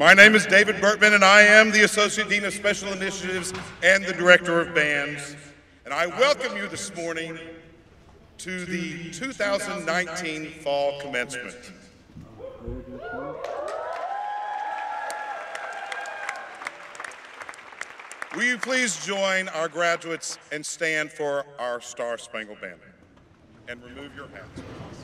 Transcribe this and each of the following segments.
My name is David Burtman, and I am the Associate Dean of Special Initiatives and the Director of Bands. And I welcome you this morning to the 2019 Fall Commencement. Will you please join our graduates and stand for our Star Spangled Banner? And remove your hats, please.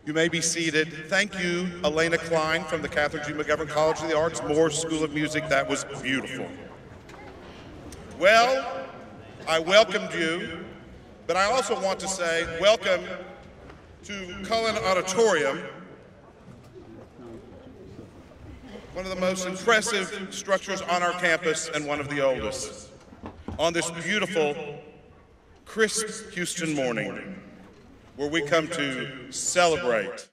You may be seated. Thank you, Elena Klein from the Catherine G. McGovern College of the Arts, Moore School of Music. That was beautiful. Well, I welcomed you, but I also want to say welcome to Cullen Auditorium, one of the most impressive structures on our campus and one of the oldest, on this beautiful, crisp Houston morning, where we come to celebrate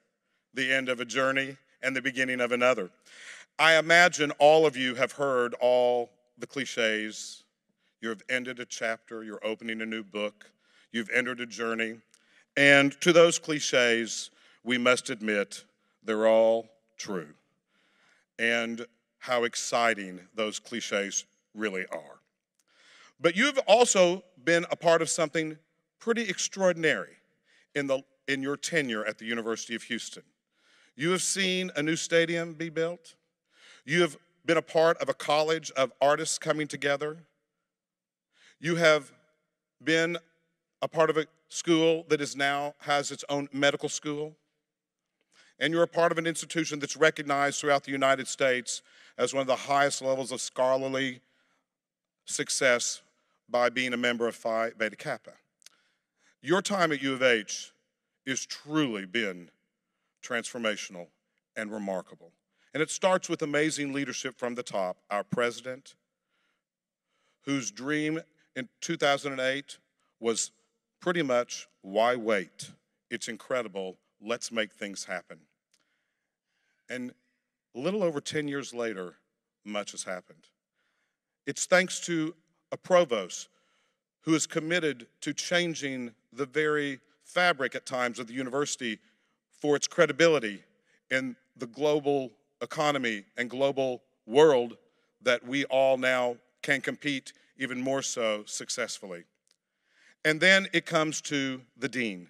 the end of a journey and the beginning of another. I imagine all of you have heard all the cliches. You have ended a chapter, you're opening a new book, you've entered a journey, and to those cliches, we must admit they're all true, and how exciting those cliches really are. But you've also been a part of something pretty extraordinary in your tenure at the University of Houston. You have seen a new stadium be built. You have been a part of a college of artists coming together. You have been a part of a school that has its own medical school. And you're a part of an institution that's recognized throughout the United States as one of the highest levels of scholarly success by being a member of Phi Beta Kappa. Your time at U of H has truly been transformational and remarkable. And it starts with amazing leadership from the top. Our president, whose dream in 2008 was pretty much, why wait? It's incredible. Let's make things happen. And a little over 10 years later, much has happened. It's thanks to a provost who is committed to changing the very fabric at times of the university for its credibility in the global economy and global world that we all now can compete even more so successfully. And then it comes to the dean.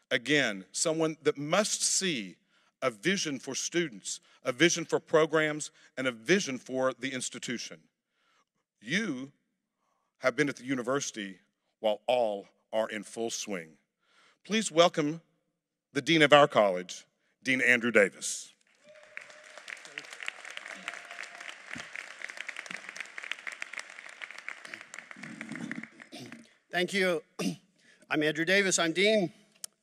Again, someone that must see a vision for students, a vision for programs, and a vision for the institution. You have been at the university while all are in full swing. Please welcome the dean of our college, Dean Andrew Davis. Thank you. I'm Andrew Davis. I'm Dean,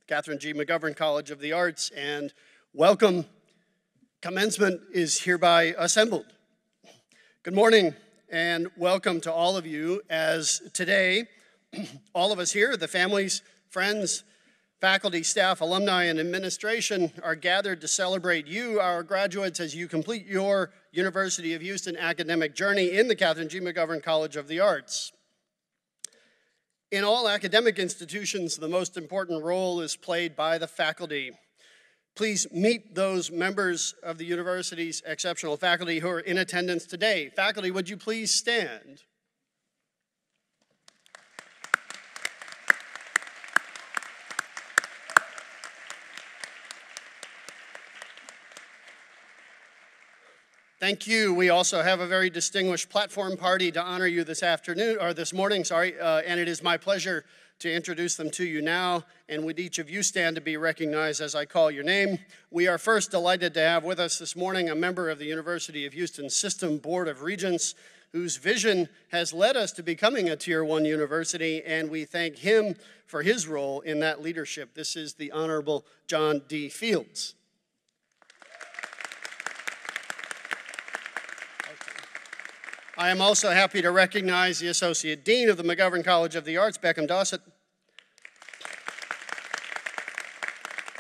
Catherine G. McGovern College of the Arts, and welcome. Commencement is hereby assembled. Good morning and welcome to all of you, as today, all of us here, the families, friends, faculty, staff, alumni, and administration are gathered to celebrate you, our graduates, as you complete your University of Houston academic journey in the Catherine G. McGovern College of the Arts. In all academic institutions, the most important role is played by the faculty. Please meet those members of the university's exceptional faculty who are in attendance today. Faculty, would you please stand? Thank you. We also have a very distinguished platform party to honor you this morning, and it is my pleasure to introduce them to you now, and would each of you stand to be recognized as I call your name. We are first delighted to have with us this morning a member of the University of Houston System Board of Regents whose vision has led us to becoming a Tier 1 university, and we thank him for his role in that leadership. This is the Honorable John D. Fields. I am also happy to recognize the Associate Dean of the McGovern College of the Arts, Beckham Dossett.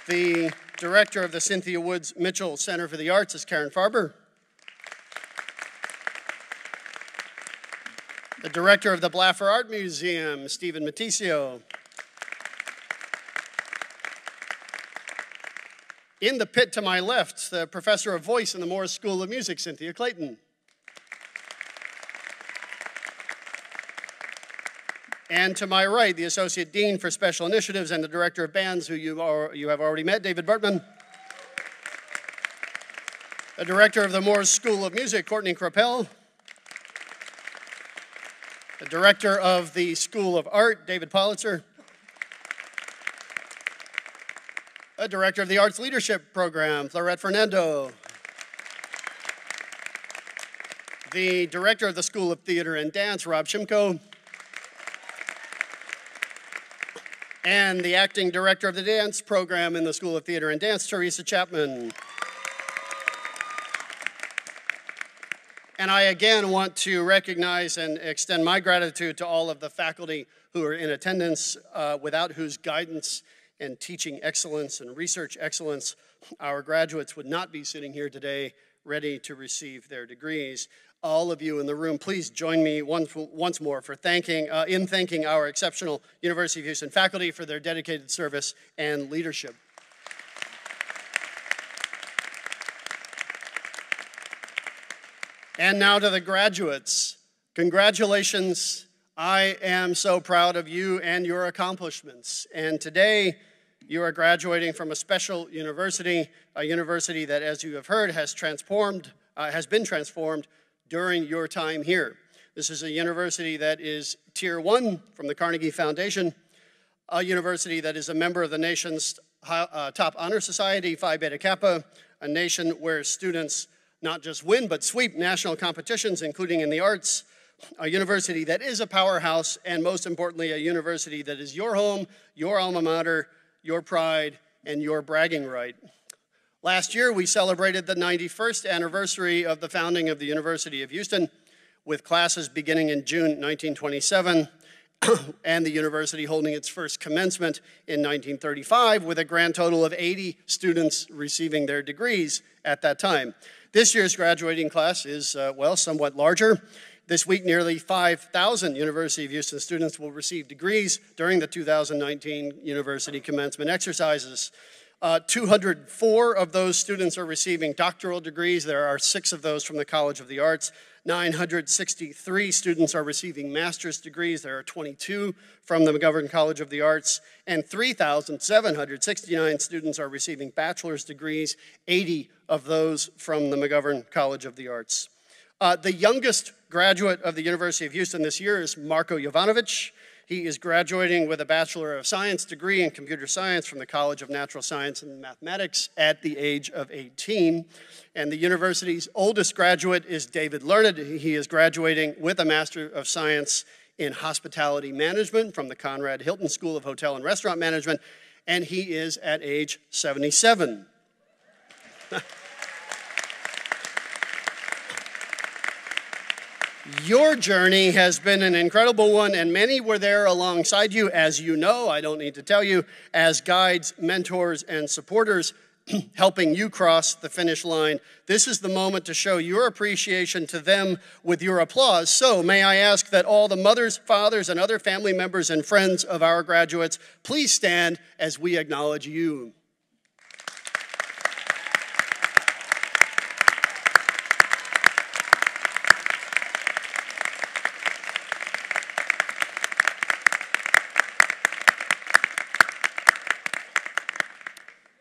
The Director of the Cynthia Woods Mitchell Center for the Arts is Karen Farber. The Director of the Blaffer Art Museum, Stephen Maticio. In the pit to my left, the Professor of Voice in the Morris School of Music, Cynthia Clayton. And to my right, the Associate Dean for Special Initiatives and the Director of Bands, who you have already met, David Bertman. The Director of the Morris School of Music, Courtney Crapel. The Director of the School of Art, David Politzer. The Director of the Arts Leadership Program, Florette Fernando. The Director of the School of Theater and Dance, Rob Shimko. And the Acting Director of the Dance Program in the School of Theater and Dance, Teresa Chapman. And I again want to recognize and extend my gratitude to all of the faculty who are in attendance, without whose guidance and teaching excellence and research excellence, our graduates would not be sitting here today ready to receive their degrees. All of you in the room, please join me once more for thanking our exceptional University of Houston faculty for their dedicated service and leadership. And now to the graduates. Congratulations. I am so proud of you and your accomplishments. And today, you are graduating from a special university, a university that, as you have heard, has been transformed during your time here. This is a university that is Tier 1 from the Carnegie Foundation, a university that is a member of the nation's top honor society, Phi Beta Kappa, a nation where students not just win but sweep national competitions, including in the arts, a university that is a powerhouse, and most importantly, a university that is your home, your alma mater, your pride, and your bragging right. Last year, we celebrated the 91st anniversary of the founding of the University of Houston, with classes beginning in June 1927, and the university holding its first commencement in 1935, with a grand total of 80 students receiving their degrees at that time. This year's graduating class is, somewhat larger. This week, nearly 5,000 University of Houston students will receive degrees during the 2019 University Commencement exercises. 204 of those students are receiving doctoral degrees. There are 6 of those from the College of the Arts. 963 students are receiving master's degrees. There are 22 from the McGovern College of the Arts. And 3,769 students are receiving bachelor's degrees, 80 of those from the McGovern College of the Arts. The youngest graduate of the University of Houston this year is Marko Jovanovic. He is graduating with a Bachelor of Science degree in Computer Science from the College of Natural Science and Mathematics at the age of 18. And the university's oldest graduate is David Learned. He is graduating with a Master of Science in Hospitality Management from the Conrad Hilton School of Hotel and Restaurant Management, and he is at age 77. Your journey has been an incredible one, and many were there alongside you, as you know, I don't need to tell you, as guides, mentors, and supporters, helping you cross the finish line. This is the moment to show your appreciation to them with your applause. So may I ask that all the mothers, fathers, and other family members and friends of our graduates please stand as we acknowledge you.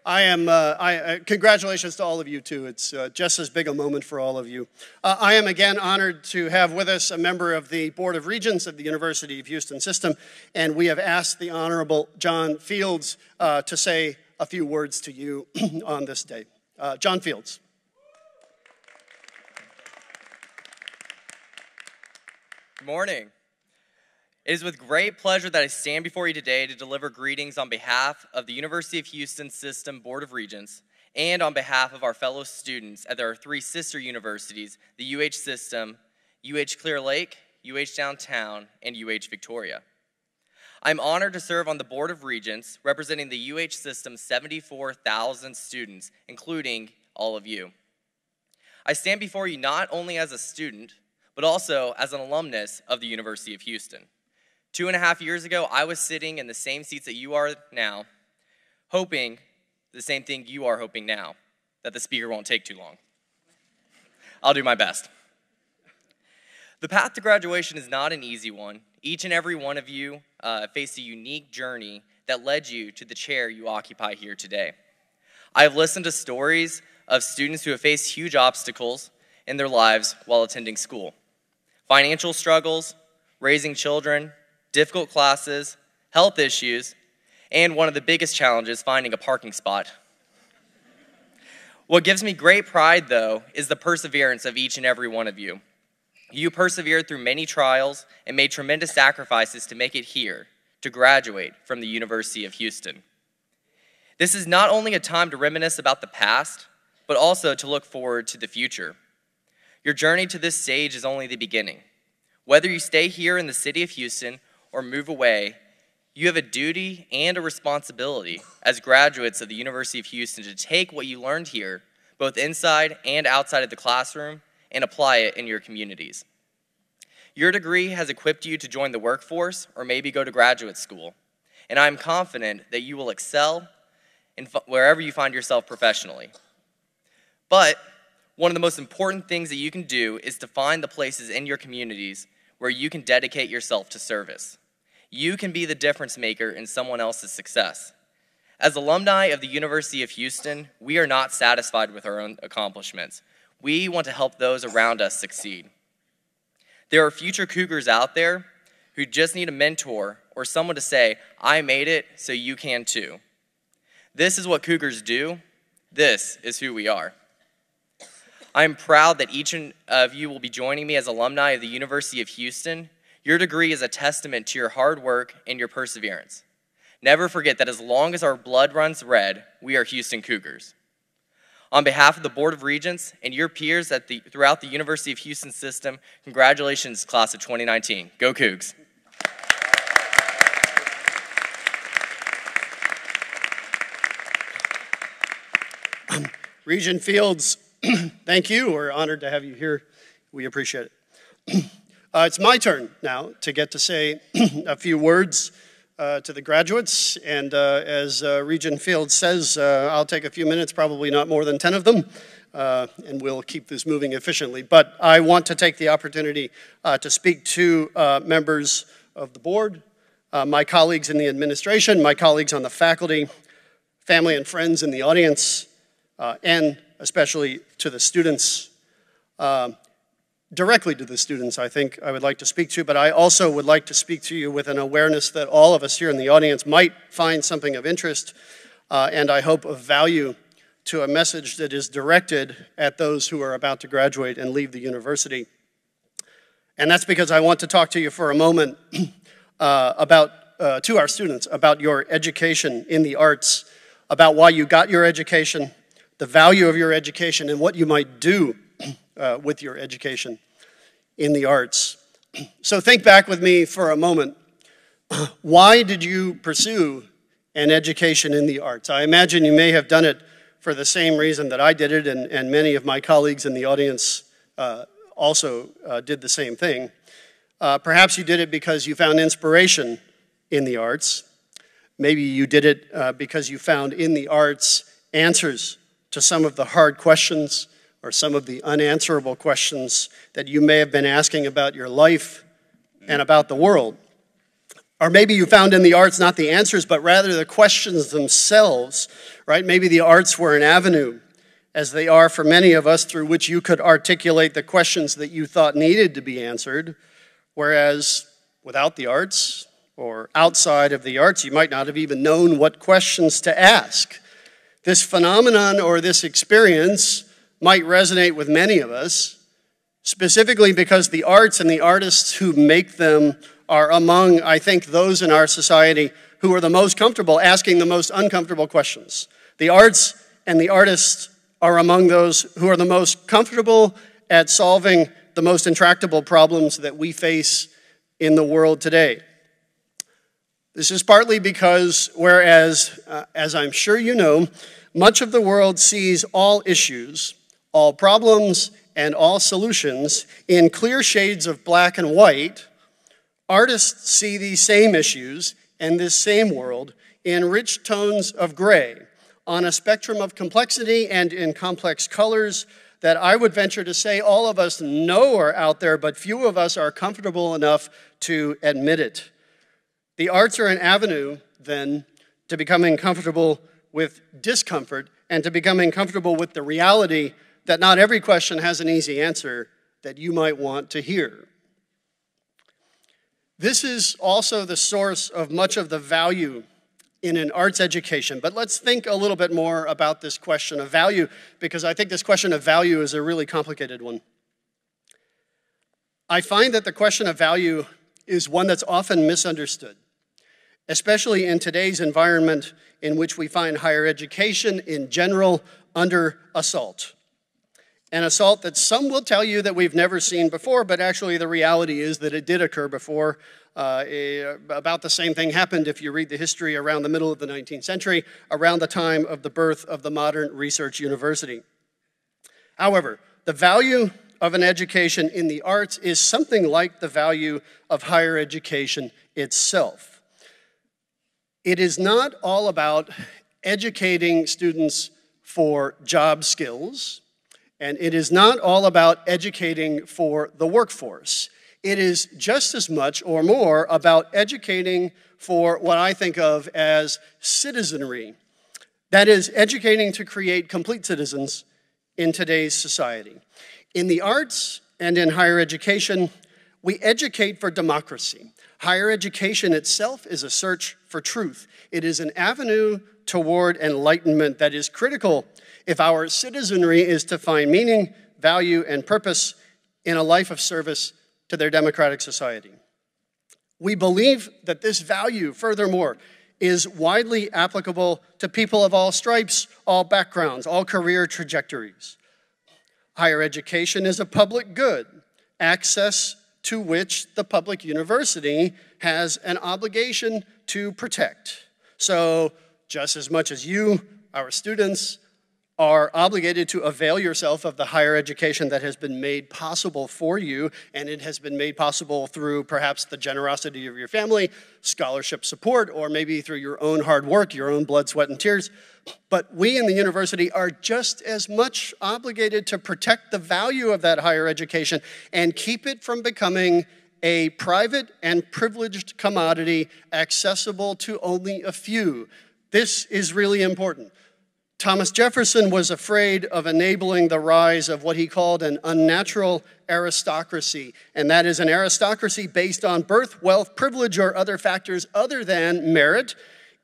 Congratulations to all of you, too. It's just as big a moment for all of you. I am again honored to have with us a member of the Board of Regents of the University of Houston System, and we have asked the Honorable John Fields to say a few words to you on this day. John Fields. Good morning. It is with great pleasure that I stand before you today to deliver greetings on behalf of the University of Houston System Board of Regents and on behalf of our fellow students at our three sister universities, the UH System, UH Clear Lake, UH Downtown, and UH Victoria. I'm honored to serve on the Board of Regents representing the UH System's 74,000 students, including all of you. I stand before you not only as a student, but also as an alumnus of the University of Houston. 2.5 years ago, I was sitting in the same seats that you are now, hoping the same thing you are hoping now, that the speaker won't take too long. I'll do my best. The path to graduation is not an easy one. Each and every one of you faced a unique journey that led you to the chair you occupy here today. I've listened to stories of students who have faced huge obstacles in their lives while attending school. Financial struggles, raising children, difficult classes, health issues, and one of the biggest challenges, finding a parking spot. What gives me great pride, though, is the perseverance of each and every one of you. You persevered through many trials and made tremendous sacrifices to make it here, to graduate from the University of Houston. This is not only a time to reminisce about the past, but also to look forward to the future. Your journey to this stage is only the beginning. Whether you stay here in the city of Houston or move away, you have a duty and a responsibility as graduates of the University of Houston to take what you learned here, both inside and outside of the classroom, and apply it in your communities. Your degree has equipped you to join the workforce or maybe go to graduate school, and I'm confident that you will excel in wherever you find yourself professionally. But one of the most important things that you can do is to find the places in your communities where you can dedicate yourself to service. You can be the difference maker in someone else's success. As alumni of the University of Houston, we are not satisfied with our own accomplishments. We want to help those around us succeed. There are future Cougars out there who just need a mentor or someone to say, "I made it, so you can too." This is what Cougars do. This is who we are. I am proud that each of you will be joining me as alumni of the University of Houston. Your degree is a testament to your hard work and your perseverance. Never forget that as long as our blood runs red, we are Houston Cougars. On behalf of the Board of Regents and your peers throughout the University of Houston System, congratulations, class of 2019. Go Cougs. Regent Fields, thank you. We're honored to have you here. We appreciate it. It's my turn now to get to say a few words to the graduates, and as Regent Fields says, I'll take a few minutes, probably not more than 10 of them, and we'll keep this moving efficiently. But I want to take the opportunity to speak to members of the board, my colleagues in the administration, my colleagues on the faculty, family and friends in the audience, and especially to the students. Directly to the students, I think I would like to speak to, but I also would like to speak to you with an awareness that all of us here in the audience might find something of interest and I hope of value to a message that is directed at those who are about to graduate and leave the university. And that's because I want to talk to you for a moment to our students about your education in the arts, about why you got your education, the value of your education, and what you might do with your education in the arts. So think back with me for a moment. Why did you pursue an education in the arts? I imagine you may have done it for the same reason that I did it, and many of my colleagues in the audience also did the same thing. Perhaps you did it because you found inspiration in the arts. Maybe you did it because you found in the arts answers to some of the hard questions or some of the unanswerable questions that you may have been asking about your life and about the world. Or maybe you found in the arts not the answers, but rather the questions themselves, right? Maybe the arts were an avenue, as they are for many of us, through which you could articulate the questions that you thought needed to be answered, whereas without the arts, or outside of the arts, you might not have even known what questions to ask. This phenomenon or this experience might resonate with many of us, specifically because the arts and the artists who make them are among, I think, those in our society who are the most comfortable asking the most uncomfortable questions. The arts and the artists are among those who are the most comfortable at solving the most intractable problems that we face in the world today. This is partly because, whereas, as I'm sure you know, much of the world sees all issues, all problems, and all solutions in clear shades of black and white, artists see these same issues and this same world in rich tones of gray, on a spectrum of complexity and in complex colors that I would venture to say all of us know are out there, but few of us are comfortable enough to admit it. The arts are an avenue, then, to becoming comfortable with discomfort and to becoming comfortable with the reality that not every question has an easy answer that you might want to hear. This is also the source of much of the value in an arts education. But let's think a little bit more about this question of value, because I think this question of value is a really complicated one. I find that the question of value is one that's often misunderstood, especially in today's environment in which we find higher education in general under assault. An assault that some will tell you that we've never seen before, but actually the reality is that it did occur before. About the same thing happened if you read the history around the middle of the 19th century, around the time of the birth of the modern research university. However, the value of an education in the arts is something like the value of higher education itself. It is not all about educating students for job skills, and it is not all about educating for the workforce. It is just as much or more about educating for what I think of as citizenry. That is, educating to create complete citizens in today's society. In the arts and in higher education, we educate for democracy. Higher education itself is a search for truth. It is an avenue toward enlightenment that is critical if our citizenry is to find meaning, value, and purpose in a life of service to their democratic society. We believe that this value, furthermore, is widely applicable to people of all stripes, all backgrounds, all career trajectories. Higher education is a public good, access to which the public university has an obligation to protect. So, just as much as you, our students, are obligated to avail yourself of the higher education that has been made possible for you, and it has been made possible through perhaps the generosity of your family, scholarship support, or maybe through your own hard work, your own blood, sweat, and tears. But we in the university are just as much obligated to protect the value of that higher education and keep it from becoming a private and privileged commodity accessible to only a few. This is really important. Thomas Jefferson was afraid of enabling the rise of what he called an unnatural aristocracy, and that is an aristocracy based on birth, wealth, privilege, or other factors other than merit,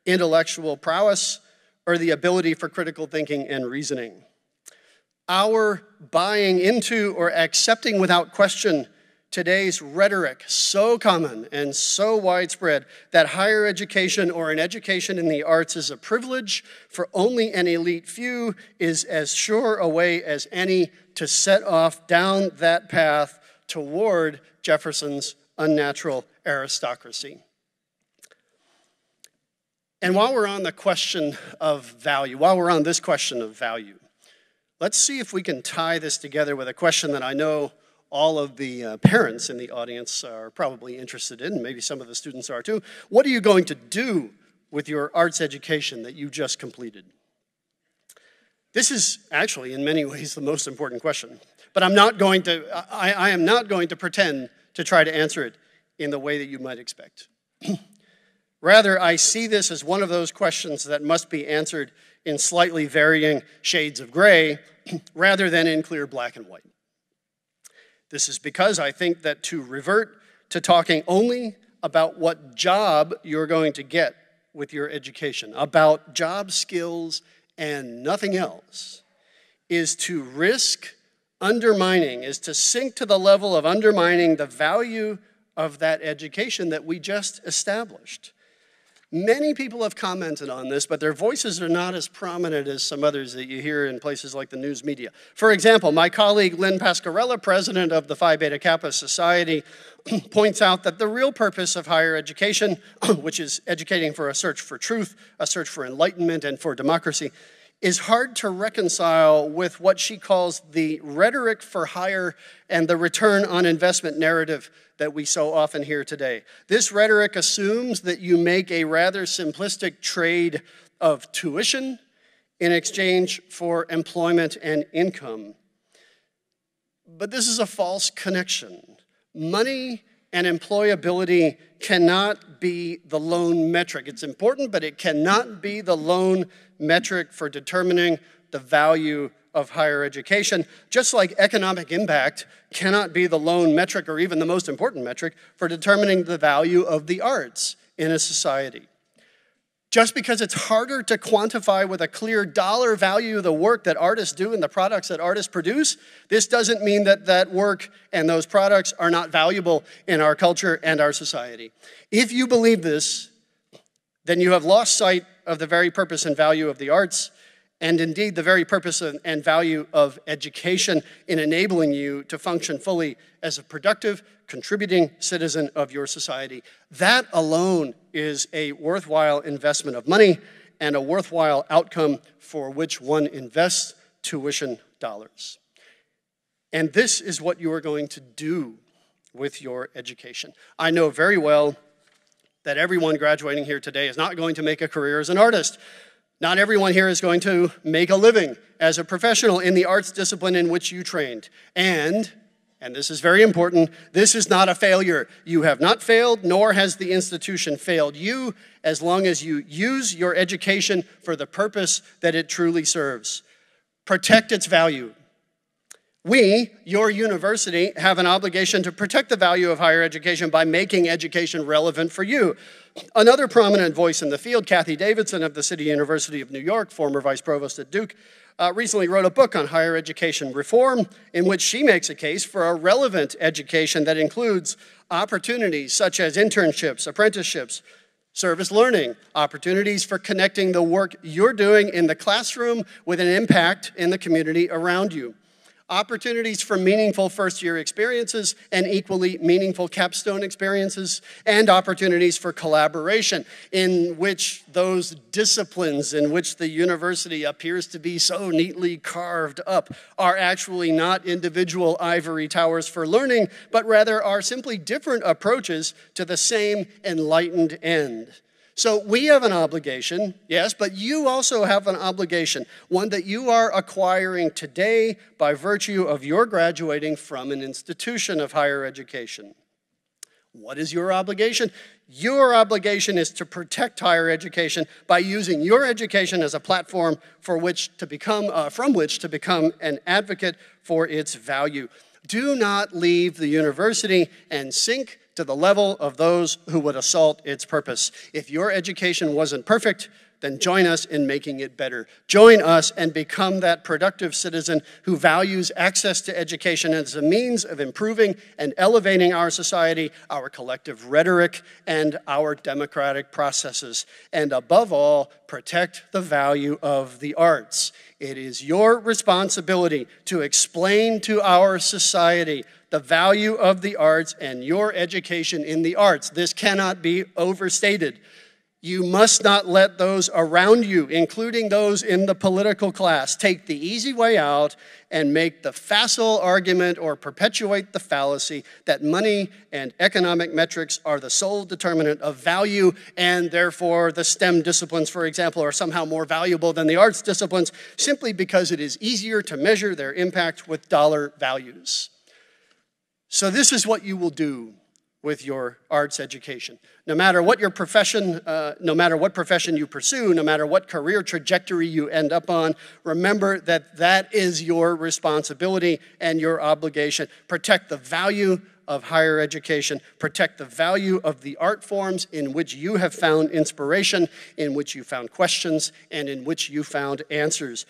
intellectual prowess, or the ability for critical thinking and reasoning. Our buying into or accepting without question today's rhetoric, so common and so widespread, that higher education or an education in the arts is a privilege for only an elite few, is as sure a way as any to set off down that path toward Jefferson's unnatural aristocracy. And while we're on the question of value, let's see if we can tie this together with a question that I know all of the parents in the audience are probably interested in, maybe some of the students are too. What are you going to do with your arts education that you just completed? This is actually, in many ways, the most important question. But I am not going to pretend to try to answer it in the way that you might expect. Rather, I see this as one of those questions that must be answered in slightly varying shades of gray rather than in clear black and white. This is because I think that to revert to talking only about what job you're going to get with your education, about job skills and nothing else, is to risk undermining, is to sink to the level of undermining the value of that education that we just established. Many people have commented on this, but their voices are not as prominent as some others that you hear in places like the news media. For example, my colleague Lynn Pasquarella, president of the Phi Beta Kappa Society, points out that the real purpose of higher education, which is educating for a search for truth, a search for enlightenment and for democracy, is hard to reconcile with what she calls the rhetoric for hire and the return on investment narrative that we so often hear today. This rhetoric assumes that you make a rather simplistic trade of tuition in exchange for employment and income. But this is a false connection. Money and employability cannot be the lone metric. It's important, but it cannot be the lone metric for determining the value of higher education, just like economic impact cannot be the lone metric or even the most important metric for determining the value of the arts in a society. Just because it's harder to quantify with a clear dollar value the work that artists do and the products that artists produce, this doesn't mean that that work and those products are not valuable in our culture and our society. If you believe this, then you have lost sight of the very purpose and value of the arts, and indeed the very purpose and value of education in enabling you to function fully as a productive, contributing citizen of your society. That alone is a worthwhile investment of money and a worthwhile outcome for which one invests tuition dollars. And this is what you are going to do with your education. I know very well that everyone graduating here today is not going to make a career as an artist. Not everyone here is going to make a living as a professional in the arts discipline in which you trained. And this is very important, this is not a failure. You have not failed, nor has the institution failed you, as long as you use your education for the purpose that it truly serves. Protect its value. We, your university, have an obligation to protect the value of higher education by making education relevant for you. Another prominent voice in the field, Kathy Davidson of the City University of New York, former vice provost at Duke, recently wrote a book on higher education reform in which she makes a case for a relevant education that includes opportunities such as internships, apprenticeships, service learning, opportunities for connecting the work you're doing in the classroom with an impact in the community around you. Opportunities for meaningful first-year experiences and equally meaningful capstone experiences, and opportunities for collaboration in which those disciplines in which the university appears to be so neatly carved up are actually not individual ivory towers for learning, but rather are simply different approaches to the same enlightened end. So we have an obligation, yes, but you also have an obligation, one that you are acquiring today by virtue of your graduating from an institution of higher education. What is your obligation? Your obligation is to protect higher education by using your education as a platform from which to become an advocate for its value. Do not leave the university and sink to the level of those who would assault its purpose. If your education wasn't perfect, then join us in making it better. Join us and become that productive citizen who values access to education as a means of improving and elevating our society, our collective rhetoric, and our democratic processes. And above all, protect the value of the arts. It is your responsibility to explain to our society the value of the arts and your education in the arts. This cannot be overstated. You must not let those around you, including those in the political class, take the easy way out and make the facile argument or perpetuate the fallacy that money and economic metrics are the sole determinant of value, and therefore the STEM disciplines, for example, are somehow more valuable than the arts disciplines simply because it is easier to measure their impact with dollar values. So this is what you will do with your arts education. No matter what your profession, no matter what profession you pursue, no matter what career trajectory you end up on, remember that that is your responsibility and your obligation. Protect the value of higher education. Protect the value of the art forms in which you have found inspiration, in which you found questions, and in which you found answers.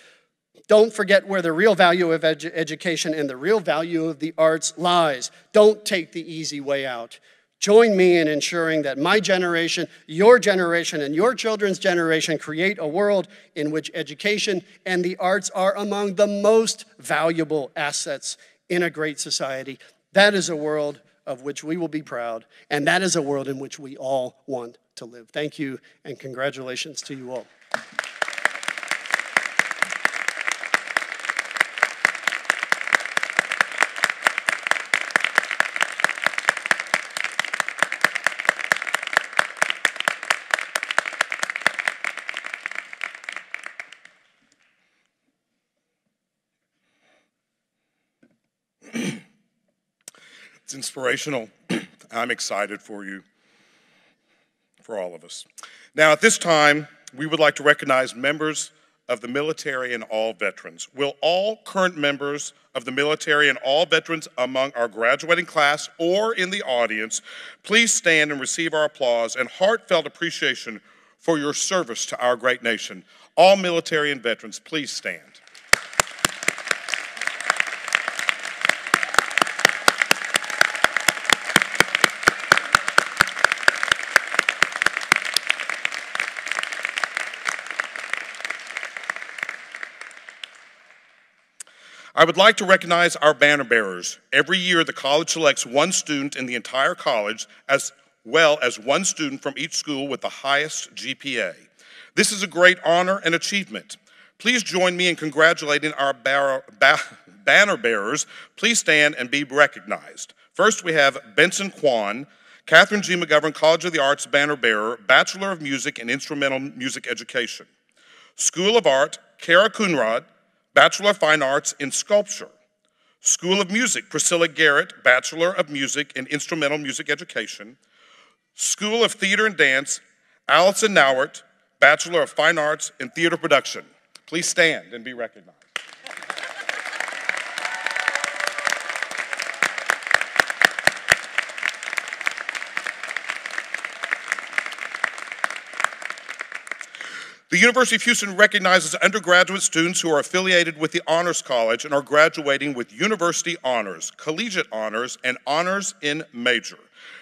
Don't forget where the real value of education and the real value of the arts lies. Don't take the easy way out. Join me in ensuring that my generation, and your children's generation create a world in which education and the arts are among the most valuable assets in a great society. That is a world of which we will be proud, and that is a world in which we all want to live. Thank you, and congratulations to you all. It's inspirational. I'm excited for you, for all of us. Now, at this time, we would like to recognize members of the military and all veterans. Will all current members of the military and all veterans among our graduating class or in the audience please stand and receive our applause and heartfelt appreciation for your service to our great nation. All military and veterans, please stand. I would like to recognize our banner bearers. Every year, the college selects one student in the entire college, as well as one student from each school with the highest GPA. This is a great honor and achievement. Please join me in congratulating our banner bearers. Please stand and be recognized. First, we have Benson Kwan, Catherine G. McGovern College of the Arts banner bearer, Bachelor of Music and Instrumental Music Education. School of Art, Kara Kunrad, Bachelor of Fine Arts in Sculpture. School of Music, Priscilla Garrett, Bachelor of Music and Instrumental Music Education. School of Theater and Dance, Allison Nauert, Bachelor of Fine Arts in Theater Production. Please stand and be recognized. The University of Houston recognizes undergraduate students who are affiliated with the Honors College and are graduating with university honors, collegiate honors, and honors in major.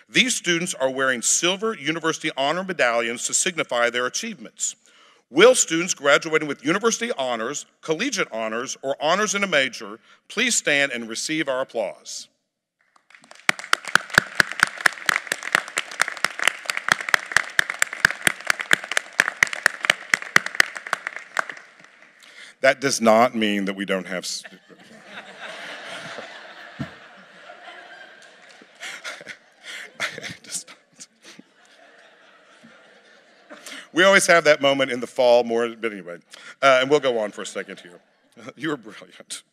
These students are wearing silver university honor medallions to signify their achievements. Will students graduating with university honors, collegiate honors, or honors in a major please stand and receive our applause? That does not mean that we don't have... We always have that moment in the fall more, but anyway. And we'll go on for a second here. You were brilliant.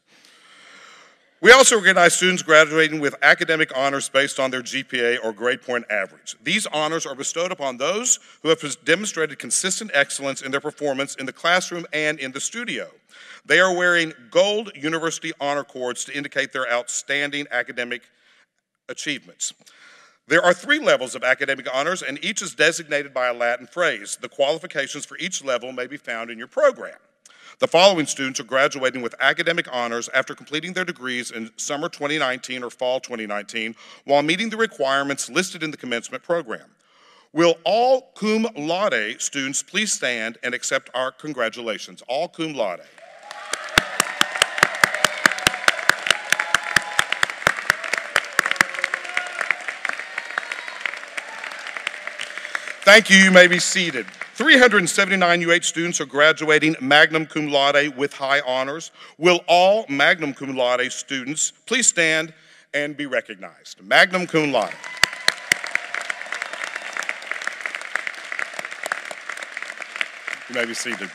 We also recognize students graduating with academic honors based on their GPA or grade point average. These honors are bestowed upon those who have demonstrated consistent excellence in their performance in the classroom and in the studio. They are wearing gold university honor cords to indicate their outstanding academic achievements. There are 3 levels of academic honors, and each is designated by a Latin phrase. The qualifications for each level may be found in your program. The following students are graduating with academic honors after completing their degrees in summer 2019 or fall 2019 while meeting the requirements listed in the commencement program. Will all cum laude students please stand and accept our congratulations? All cum laude. Thank you. You may be seated. 379 UH students are graduating magna cum laude with high honors. Will all magna cum laude students please stand and be recognized? Magna cum laude. You may be seated.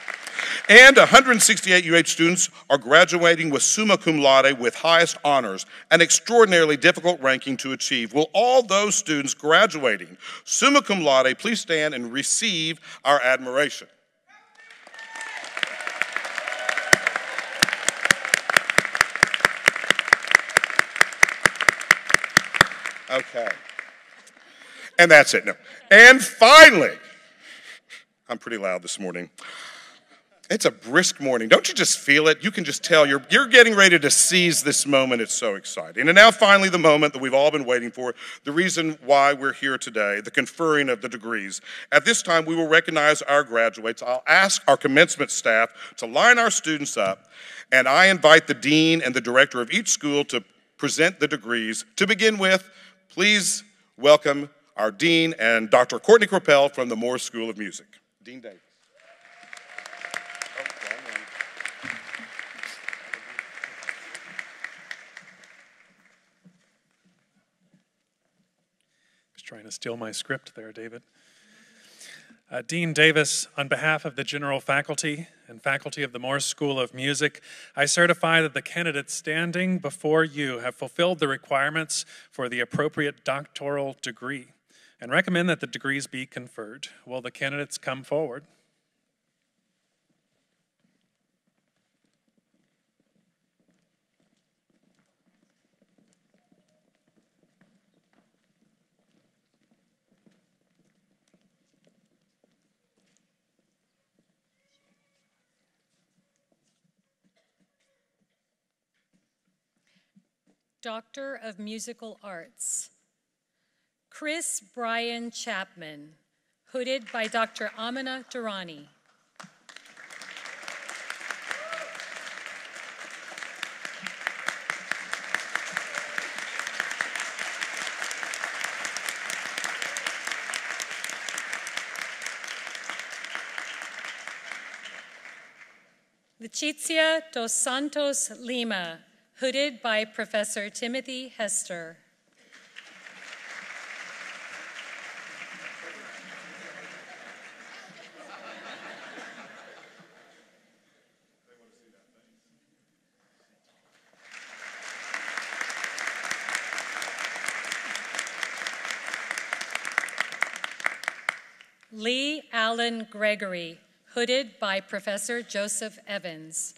And 168 UH students are graduating with summa cum laude with highest honors, an extraordinarily difficult ranking to achieve. Will all those students graduating summa cum laude please stand and receive our admiration? Okay. And that's it. No. And finally, I'm pretty loud this morning. It's a brisk morning. Don't you just feel it? You can just tell you're getting ready to seize this moment. It's so exciting. And now finally the moment that we've all been waiting for, the reason why we're here today, the conferring of the degrees. At this time, we will recognize our graduates. I'll ask our commencement staff to line our students up, and I invite the dean and the director of each school to present the degrees. To begin with, please welcome our dean and Dr. Courtney Coppell from the Moore School of Music. Dean Davis. Trying to steal my script there, David. Dean Davis, on behalf of the general faculty and faculty of the Moore School of Music, I certify that the candidates standing before you have fulfilled the requirements for the appropriate doctoral degree and recommend that the degrees be conferred. Will the candidates come forward? Doctor of Musical Arts, Chris Brian Chapman, hooded by Dr. Amina Durrani. Leticia dos Santos Lima, hooded by Professor Timothy Hester. Lee Allen Gregory, hooded by Professor Joseph Evans.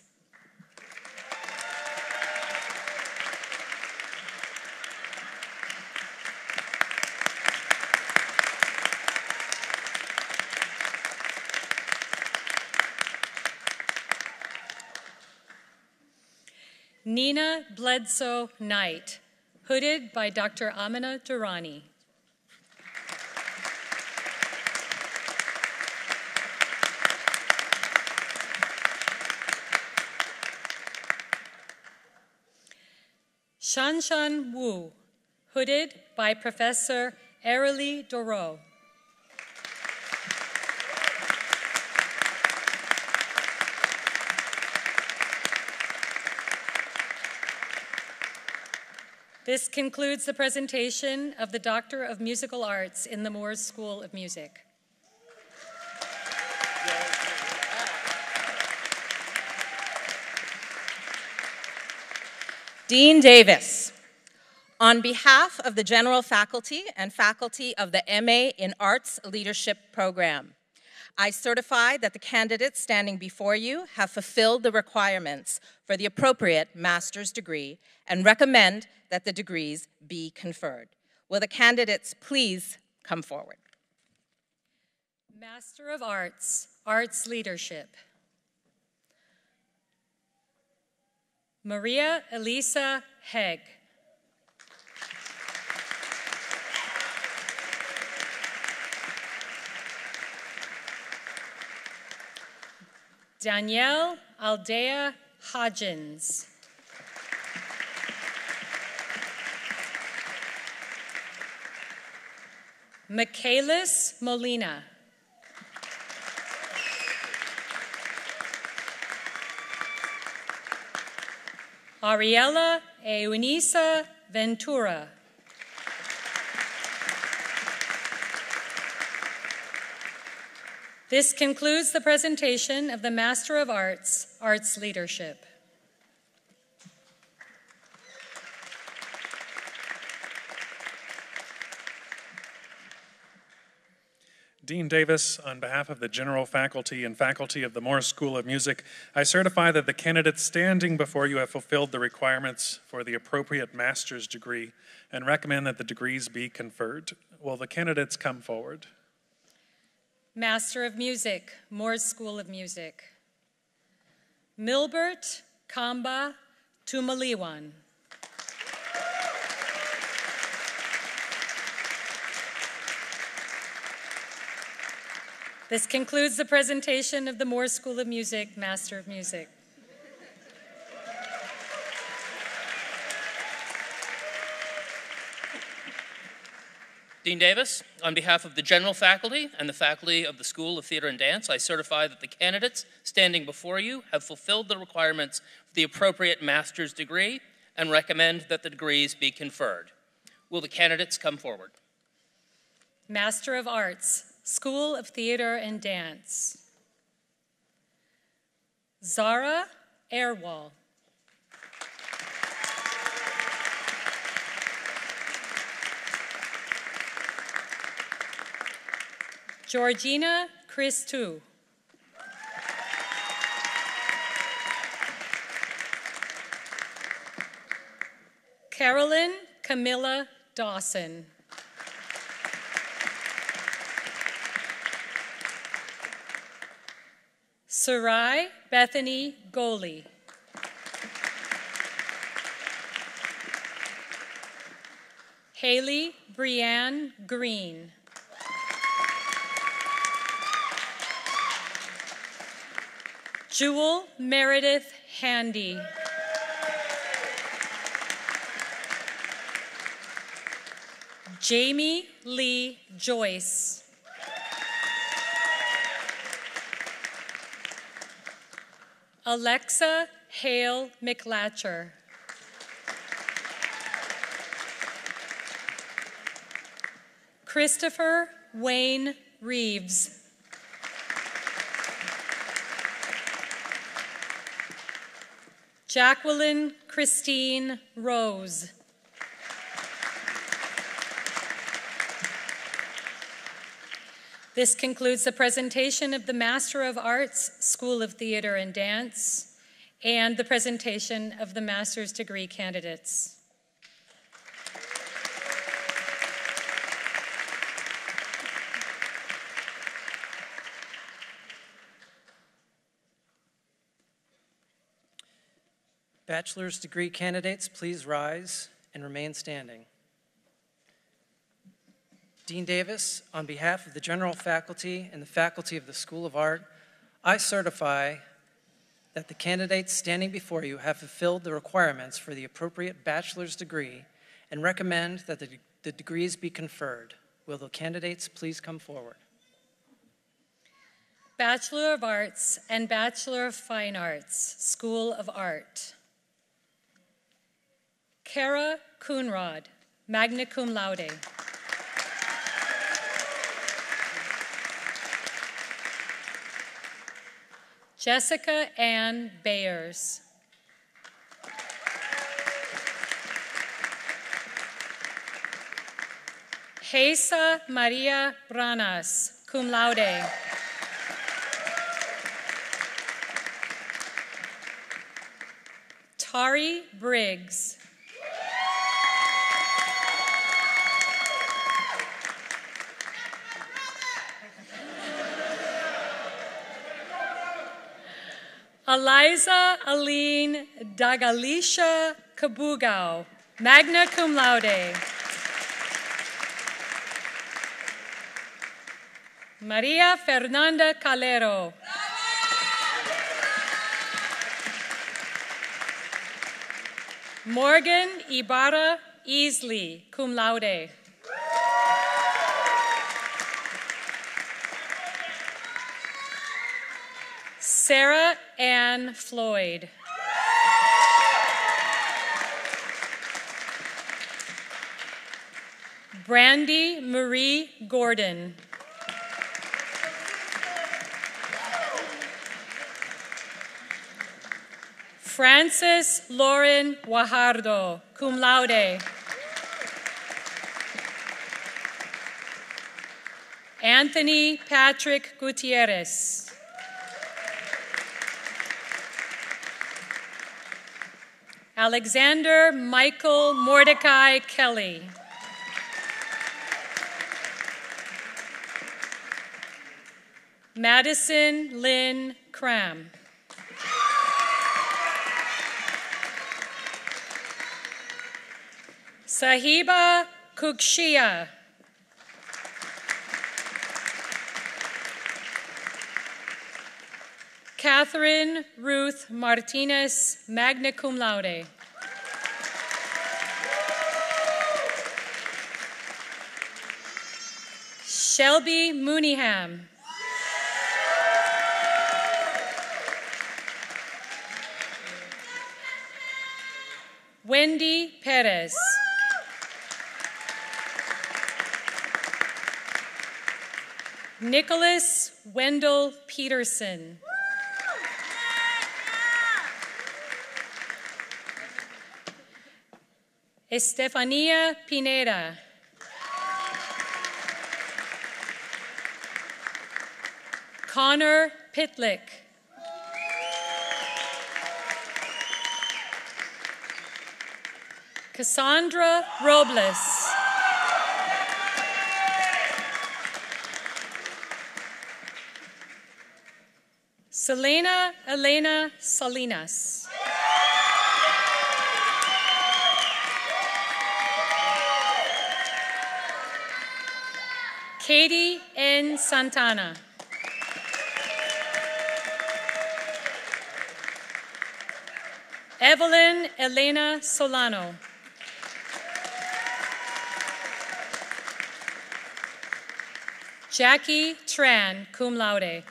Nina Bledsoe Knight, hooded by Dr. Amina Durrani. Shanshan Wu, hooded by Professor Erilie Doro. This concludes the presentation of the Doctor of Musical Arts in the Moore School of Music. Dean Davis, on behalf of the general faculty and faculty of the MA in Arts Leadership Program, I certify that the candidates standing before you have fulfilled the requirements for the appropriate master's degree and recommend that the degrees be conferred. Will the candidates please come forward? Master of Arts, Arts Leadership. Maria Elisa Hegg. Danielle Aldea Hodgins. Michaelis Molina. Ariela Eunisa Ventura. This concludes the presentation of the Master of Arts, Arts Leadership. Dean Davis, on behalf of the general faculty and faculty of the Moore School of Music, I certify that the candidates standing before you have fulfilled the requirements for the appropriate master's degree and recommend that the degrees be conferred. Will the candidates come forward? Master of Music, Moore School of Music. Milbert Kamba Tumaliwan. This concludes the presentation of the Moore School of Music, Master of Music. Dean Davis, on behalf of the general faculty and the faculty of the School of Theater and Dance, I certify that the candidates standing before you have fulfilled the requirements for the appropriate master's degree and recommend that the degrees be conferred. Will the candidates come forward? Master of Arts, School of Theater and Dance. Zara Airwall. Georgina Christou. Carolyn Camilla Dawson. Sarai Bethany Goley. Haley Brianne Green. Jewel Meredith Handy. Jamie Lee Joyce. Alexa Hale McLatcher. Christopher Wayne Reeves. Jacqueline Christine Rose. This concludes the presentation of the Master of Arts, School of Theater and Dance, and the presentation of the master's degree candidates. Bachelor's degree candidates, please rise and remain standing. Dean Davis, on behalf of the general faculty and the faculty of the School of Art, I certify that the candidates standing before you have fulfilled the requirements for the appropriate bachelor's degree and recommend that the degrees be conferred. Will the candidates please come forward? Bachelor of Arts and Bachelor of Fine Arts, School of Art. Kara Coonrod, magna cum laude. Jessica Ann Bayers. Heisa Maria Branas, cum laude. Tari Briggs. Eliza Aline Dagalisha Kabugao, magna cum laude. Maria Fernanda Calero. Morgan Ibarra Easley, cum laude. Sarah Ann Floyd. Brandy Marie Gordon. Francis Lauren Guajardo, cum laude. Anthony Patrick Gutierrez. Alexander Michael Mordecai Kelly. Madison Lynn Cram. Sahiba Kukshia. Catherine Ruth Martinez, magna cum laude. Shelby Mooneyham. Wendy Perez. Nicholas Wendell Peterson. Estefania Pineda. Connor Pitlick. Cassandra Robles. Selena Elena Salinas. Katie N. Santana. Evelyn Elena Solano. Jackie Tran, cum laude.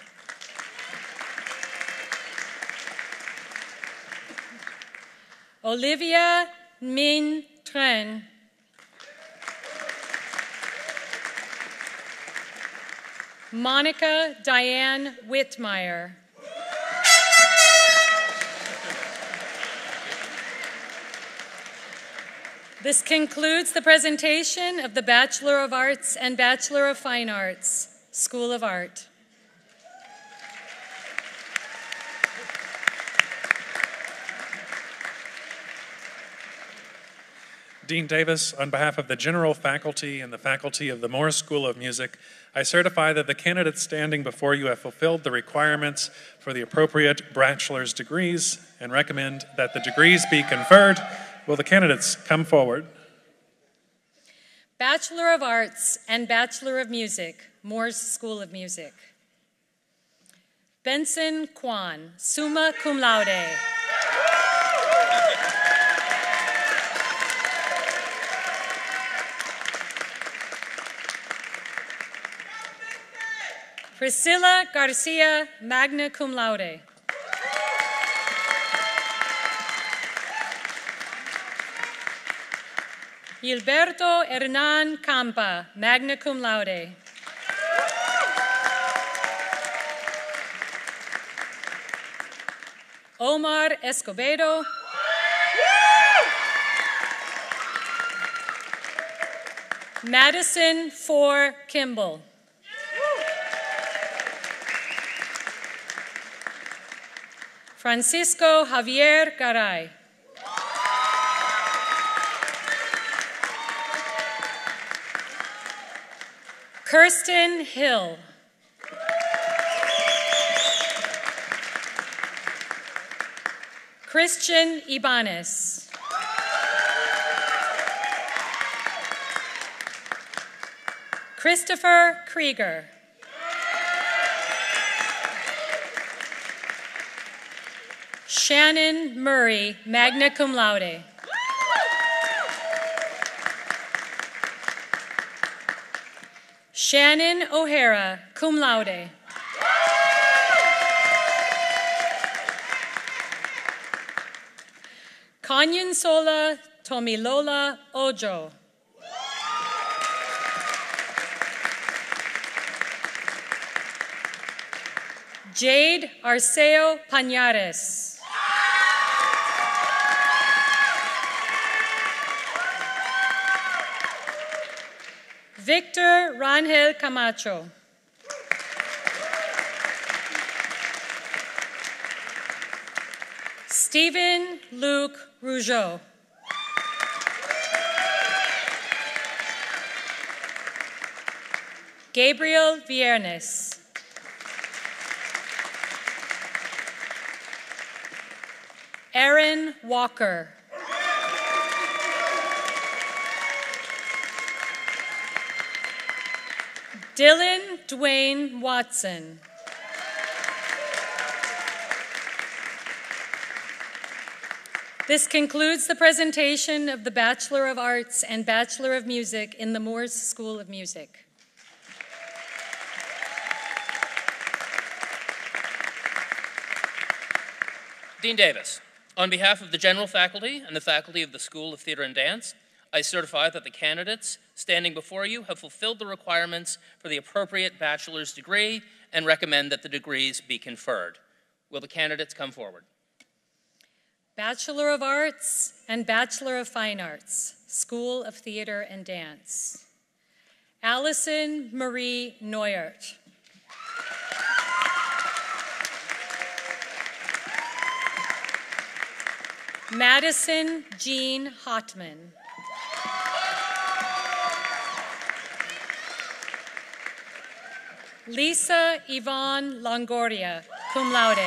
Olivia Min Tran. Monica Diane Whitmire. This concludes the presentation of the Bachelor of Arts and Bachelor of Fine Arts, School of Art. Dean Davis, on behalf of the general faculty and the faculty of the Moore School of Music, I certify that the candidates standing before you have fulfilled the requirements for the appropriate bachelor's degrees and recommend that the degrees be conferred. Will the candidates come forward? Bachelor of Arts and Bachelor of Music, Moore's School of Music. Benson Kwan, summa cum laude. Priscilla Garcia, magna cum laude. Gilberto Hernan Campa, magna cum laude. Omar Escobedo. Madison For Kimball. Francisco Javier Garay. Kirsten Hill. Christian Ibanez. Christopher Krieger. Shannon Murray, magna cum laude. Shannon O'Hara, cum laude. Kanyansola Tomilola Ojo. Jade Arceo Pañares. Victor Rangel Camacho. Stephen Luke Rougeau. Gabriel Viernes. Aaron Walker. Dylan Dwayne Watson. This concludes the presentation of the Bachelor of Arts and Bachelor of Music in the Moores School of Music. Dean Davis, on behalf of the general faculty and the faculty of the School of Theater and Dance, I certify that the candidates standing before you have fulfilled the requirements for the appropriate bachelor's degree and recommend that the degrees be conferred. Will the candidates come forward? Bachelor of Arts and Bachelor of Fine Arts, School of Theater and Dance. Allison Marie Neuert. Madison Jean Hotman. Lisa Yvonne Longoria, cum laude.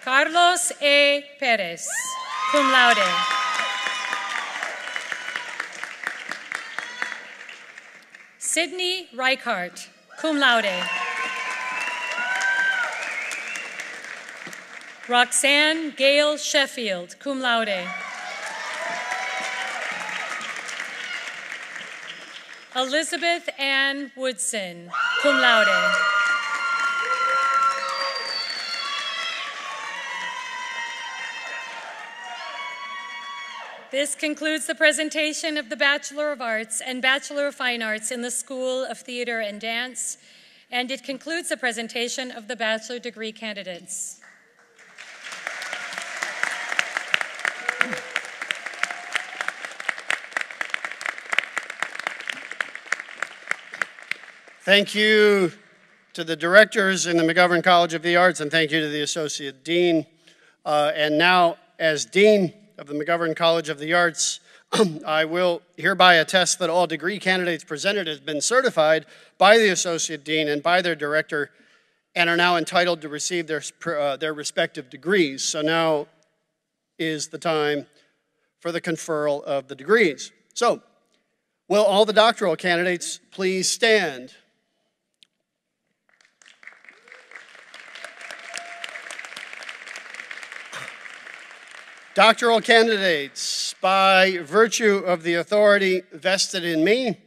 Carlos A. Perez, cum laude. Sydney Reichart, cum laude. Roxanne Gail Sheffield, cum laude. Elizabeth Ann Woodson, cum laude. This concludes the presentation of the Bachelor of Arts and Bachelor of Fine Arts in the School of Theater and Dance, and it concludes the presentation of the bachelor degree candidates. Thank you to the directors in the McGovern College of the Arts, and thank you to the Associate Dean. And now, as Dean of the McGovern College of the Arts, I will hereby attest that all degree candidates presented have been certified by the Associate Dean and by their director and are now entitled to receive their respective degrees. So now is the time for the conferral of the degrees. So, will all the doctoral candidates please stand? Doctoral candidates, by virtue of the authority vested in me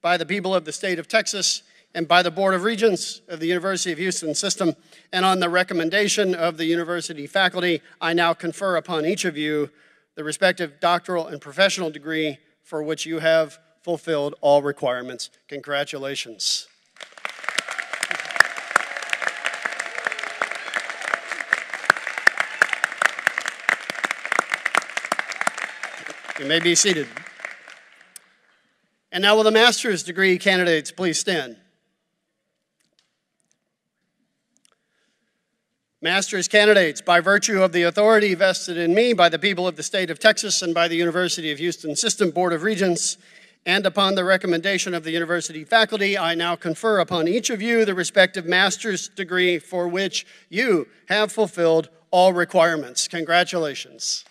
by the people of the state of Texas and by the Board of Regents of the University of Houston System, and on the recommendation of the university faculty, I now confer upon each of you the respective doctoral and professional degree for which you have fulfilled all requirements. Congratulations. You may be seated. And now will the master's degree candidates please stand? Master's candidates, by virtue of the authority vested in me by the people of the state of Texas and by the University of Houston System Board of Regents, and upon the recommendation of the university faculty, I now confer upon each of you the respective master's degree for which you have fulfilled all requirements. Congratulations.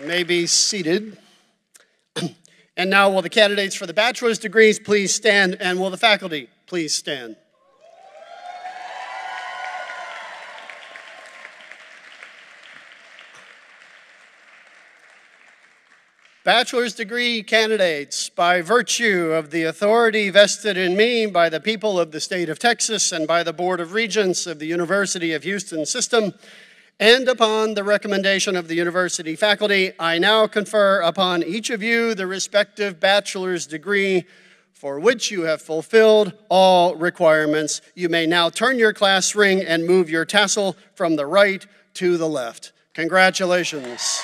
You may be seated. And now will the candidates for the bachelor's degrees please stand, and will the faculty please stand? Bachelor's degree candidates, by virtue of the authority vested in me by the people of the state of Texas and by the Board of Regents of the University of Houston System, and upon the recommendation of the university faculty, I now confer upon each of you the respective bachelor's degree for which you have fulfilled all requirements. You may now turn your class ring and move your tassel from the right to the left. Congratulations.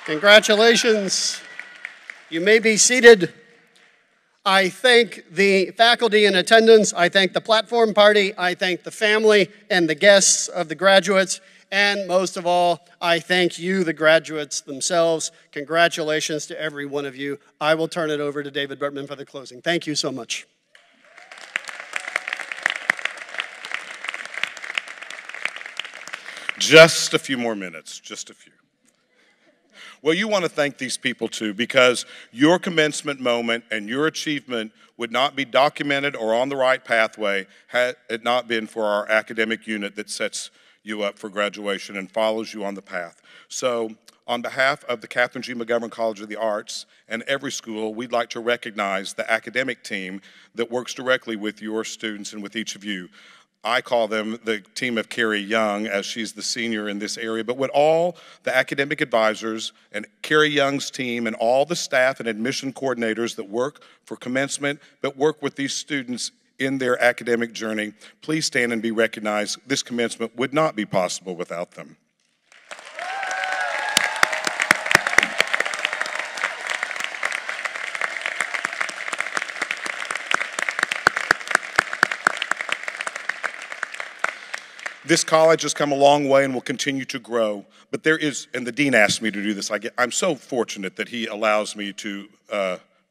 Congratulations. You may be seated. I thank the faculty in attendance. I thank the platform party. I thank the family and the guests of the graduates. And most of all, I thank you, the graduates themselves. Congratulations to every one of you. I will turn it over to David Bertman for the closing. Thank you so much. Just a few more minutes, just a few. Well, you want to thank these people too, because your commencement moment and your achievement would not be documented or on the right pathway had it not been for our academic unit that sets you up for graduation and follows you on the path. So on behalf of the Catherine G. McGovern College of the Arts and every school, we'd like to recognize the academic team that works directly with your students and with each of you. I call them the team of Carrie Young, as she's the senior in this area, but with all the academic advisors and Carrie Young's team and all the staff and admission coordinators that work for commencement, but work with these students in their academic journey, please stand and be recognized. This commencement would not be possible without them. This college has come a long way and will continue to grow, but there is, and the dean asked me to do this, I'm so fortunate that he allows me to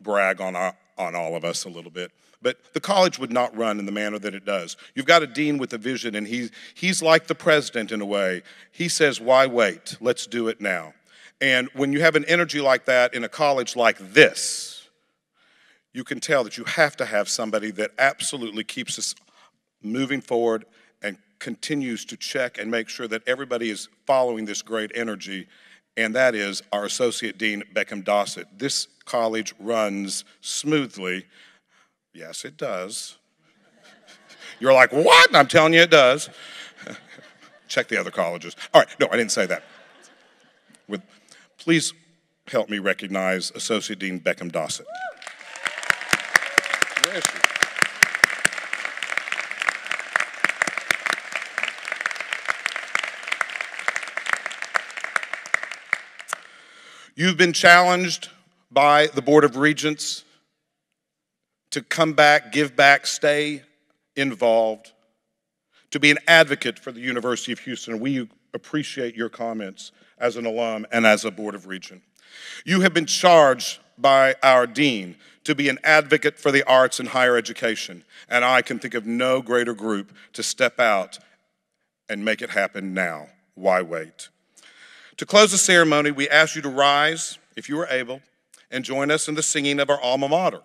brag on all of us a little bit. But the college would not run in the manner that it does. You've got a dean with a vision, and he's like the president in a way. He says, why wait? Let's do it now. And when you have an energy like that in a college like this, you can tell that you have to have somebody that absolutely keeps us moving forward and continues to check and make sure that everybody is following this great energy, and that is our Associate Dean, Beckham Dossett. This college runs smoothly. Yes, it does. You're like, what? And I'm telling you it does. Check the other colleges. All right, no, I didn't say that. Please help me recognize Associate Dean Beckham Dossett. Where is she? You've been challenged by the Board of Regents to come back, give back, stay involved, to be an advocate for the University of Houston. We appreciate your comments as an alum and as a Board of Regent. You have been charged by our dean to be an advocate for the arts and higher education, and I can think of no greater group to step out and make it happen now. Why wait? To close the ceremony, we ask you to rise, if you are able, and join us in the singing of our alma mater.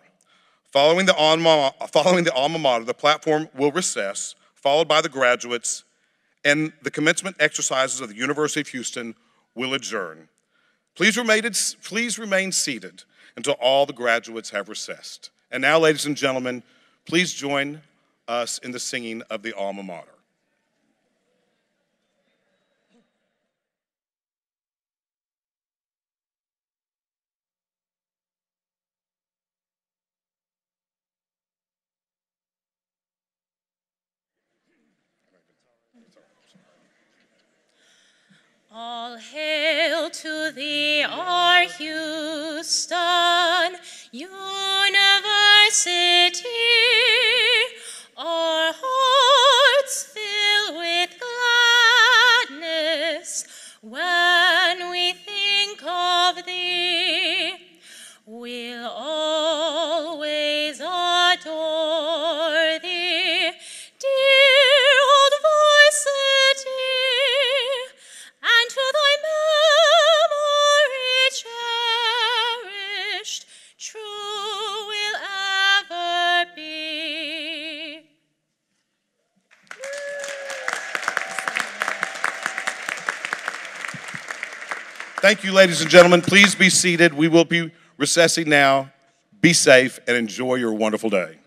Following the alma mater, the platform will recess, followed by the graduates, and the commencement exercises of the University of Houston will adjourn. Please remain seated until all the graduates have recessed. And now, ladies and gentlemen, please join us in the singing of the alma mater. All hail to thee, our Houston University, our hearts fill with gladness when we think of thee. We'll always adore thee, dear old varsity, and to thy memory cherished, true will ever be. Thank you, ladies and gentlemen. Please be seated. We will be recessing now. Be safe and enjoy your wonderful day.